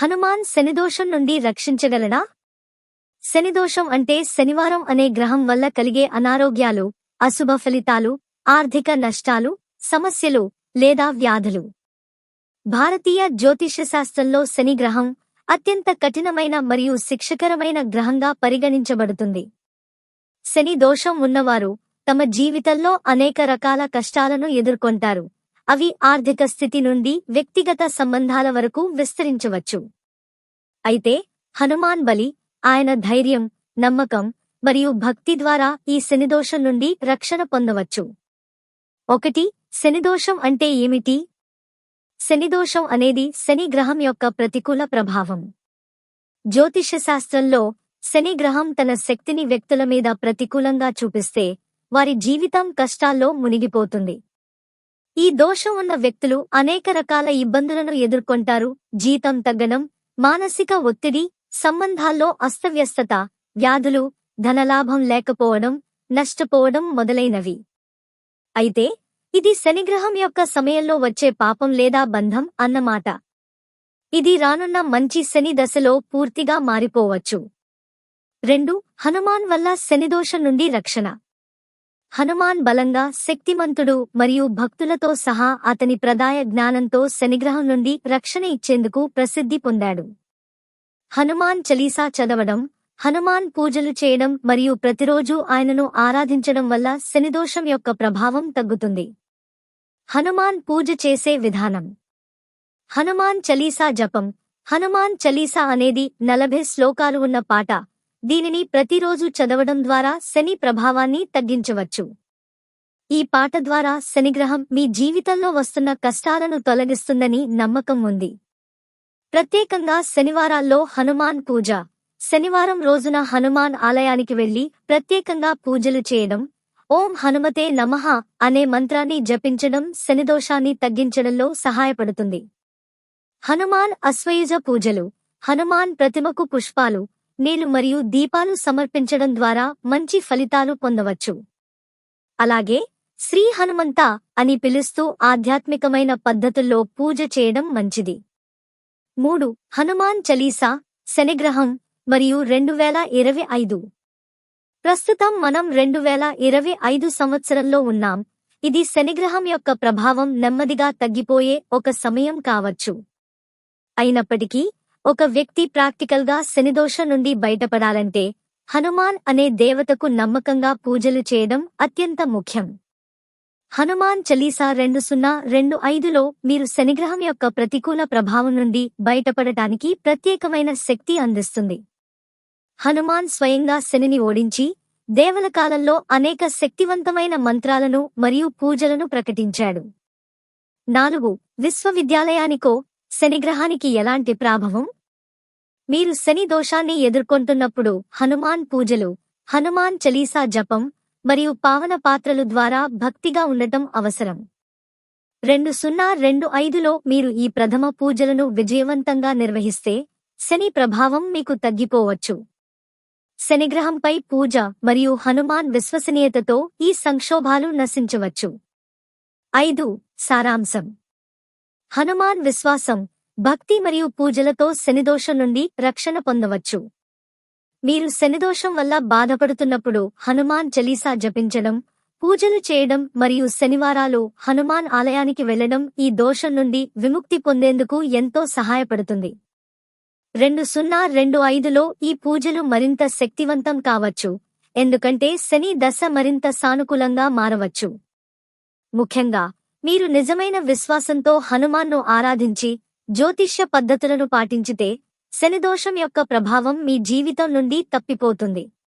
హనుమాన్ శనిదోషం నుండి రక్షించగలడా? శనిదోషం అంటే శనివారం అనే గ్రహం వల్ల కలిగే అనారోగ్యాలు, అశుభ ఫలితాలు, ఆర్థిక నష్టాలు, సమస్యలు లేదా వ్యాధులు. భారతీయ జ్యోతిష్యశాస్త్రంలో శని గ్రహం అత్యంత కఠినమైన మరియు శిక్షకరమైన గ్రహంగా పరిగణించబడుతుంది. శని దోషం ఉన్నవారు తమ జీవితంలో అనేక రకాల కష్టాలను ఎదుర్కొంటారు. అవి ఆర్థిక స్థితి నుండి వ్యక్తిగత సంబంధాల వరకు విస్తరించవచ్చు. అయితే హనుమాన్ బలి, ఆయన ధైర్యం, నమ్మకం మరియు భక్తి ద్వారా ఈ శనిదోషం నుండి రక్షణ పొందవచ్చు. 1. శనిదోషం అంటే ఏమిటి? శనిదోషం అనేది శని గ్రహం యొక్క ప్రతికూల ప్రభావం. జ్యోతిష్యశాస్త్రంలో శని గ్రహం తన శక్తిని వ్యక్తుల మీద ప్రతికూలంగా చూపిస్తే వారి జీవితం కష్టాల్లో మునిగిపోతుంది. ఈ దోషం ఉన్న వ్యక్తులు అనేక రకాల ఇబ్బందులను ఎదుర్కొంటారు. జీతం తగ్గడం, మానసిక ఒత్తిడి, సంబంధాల్లో అస్తవ్యస్తత, వ్యాధులు, ధనలాభం లేకపోవడం, నష్టపోవడం మొదలైనవి. అయితే ఇది శనిగ్రహం యొక్క సమయంలో వచ్చే పాపం లేదా బంధం అన్నమాట. ఇది రానున్న మంచి శని దశలో పూర్తిగా మారిపోవచ్చు. 2. హనుమాన్ వల్ల శనిదోషం నుండి రక్షణ. హనుమాన్ బలంగా, శక్తిమంతుడు మరియు భక్తులతో సహా అతని ప్రదాయ జ్ఞానంతో శనిగ్రహం నుండి రక్షణ ఇచ్చేందుకు ప్రసిద్ధి పొందాడు. హనుమాన్ చలీసా చదవడం, హనుమాన్ పూజలు చేయడం మరియు ప్రతిరోజూ ఆయనను ఆరాధించడం వల్ల శనిదోషం యొక్క ప్రభావం తగ్గుతుంది. హనుమాన్ పూజ చేసే విధానం. హనుమాన్ చలీసా జపం. హనుమాన్ చలీసా అనేది 40 శ్లోకాలు ఉన్న పాట. దీనిని ప్రతిరోజు చదవడం ద్వారా శని ప్రభావాన్ని తగ్గించవచ్చు. ఈ పాట ద్వారా శనిగ్రహం మీ జీవితంలో వస్తున్న కష్టాలను తొలగిస్తుందని నమ్మకం ఉంది. ప్రత్యేకంగా శనివారాల్లో హనుమాన్ పూజ. శనివారం రోజున హనుమాన్ ఆలయానికి వెళ్లి ప్రత్యేకంగా పూజలు చేయడం, ఓం హనుమతే నమః అనే మంత్రాన్ని జపించడం శనిదోషాన్ని తగ్గించడంలో సహాయపడుతుంది. హనుమాన్ అశ్వయుజ పూజలు. హనుమాన్ ప్రతిమకు పుష్పాలు, నీళ్లు మరియు దీపాలు సమర్పించడం ద్వారా మంచి ఫలితాలు పొందవచ్చు. అలాగే శ్రీ హనుమంత అని పిలుస్తూ ఆధ్యాత్మికమైన పద్ధతుల్లో పూజ చేయడం మంచిది. 3. హనుమాన్ చలీసా, శనిగ్రహం మరియు 2025. ప్రస్తుతం మనం 2025 సంవత్సరంలో ఉన్నాం. ఇది శనిగ్రహం యొక్క ప్రభావం నెమ్మదిగా తగ్గిపోయే ఒక సమయం కావచ్చు. అయినప్పటికీ ఒక వ్యక్తి ప్రాక్టికల్గా శనిదోషం నుండి బయటపడాలంటే హనుమాన్ అనే దేవతకు నమ్మకంగా పూజలు చేయడం అత్యంత ముఖ్యం. హనుమాన్ చలీసా 2025లో మీరు శనిగ్రహం యొక్క ప్రతికూల ప్రభావం నుండి బయటపడటానికి ప్రత్యేకమైన శక్తి అందిస్తుంది. హనుమాన్ స్వయంగా శనిని ఓడించి దేవల కాలంలో అనేక శక్తివంతమైన మంత్రాలను మరియు పూజలను ప్రకటించాడు. 4. విశ్వవిద్యాలయానికో శనిగ్రహానికి ఎలాంటి ప్రభావం? మీరు శని దోషాన్ని ఎదుర్కొంటున్నప్పుడు హనుమాన్ పూజలు, హనుమాన్ చలీసా జపం మరియు పావన పాత్రలు ద్వారా భక్తిగా ఉండటం అవసరం. 2025లో మీరు ఈ ప్రథమ పూజలను విజయవంతంగా నిర్వహిస్తే శని ప్రభావం మీకు తగ్గిపోవచ్చు. శనిగ్రహంపై పూజ మరియు హనుమాన్ విశ్వసనీయతతో ఈ సంక్షోభాలు నశించవచ్చు. 5. సారాంశం. హనుమాన్ విశ్వాసం, భక్తి మరియు పూజలతో శనిదోషం నుండి రక్షణ పొందవచ్చు. మీరు శనిదోషం వల్ల బాధపడుతున్నప్పుడు హనుమాన్ చలీసా జపించడం, పూజలు చేయడం మరియు శనివారాలు హనుమాన్ ఆలయానికి వెళ్లడం ఈ దోషం నుండి విముక్తి పొందేందుకు ఎంతో సహాయపడుతుంది. 2025లో ఈ పూజలు మరింత శక్తివంతం కావచ్చు, ఎందుకంటే శని దశ మరింత సానుకూలంగా మారవచ్చు. ముఖ్యంగా మీరు నిజమైన విశ్వాసంతో హనుమాన్ను ఆరాధించి జ్యోతిష్య పద్ధతులను పాటించితే శనిదోషం యొక్క ప్రభావం మీ జీవితం నుండి తప్పిపోతుంది.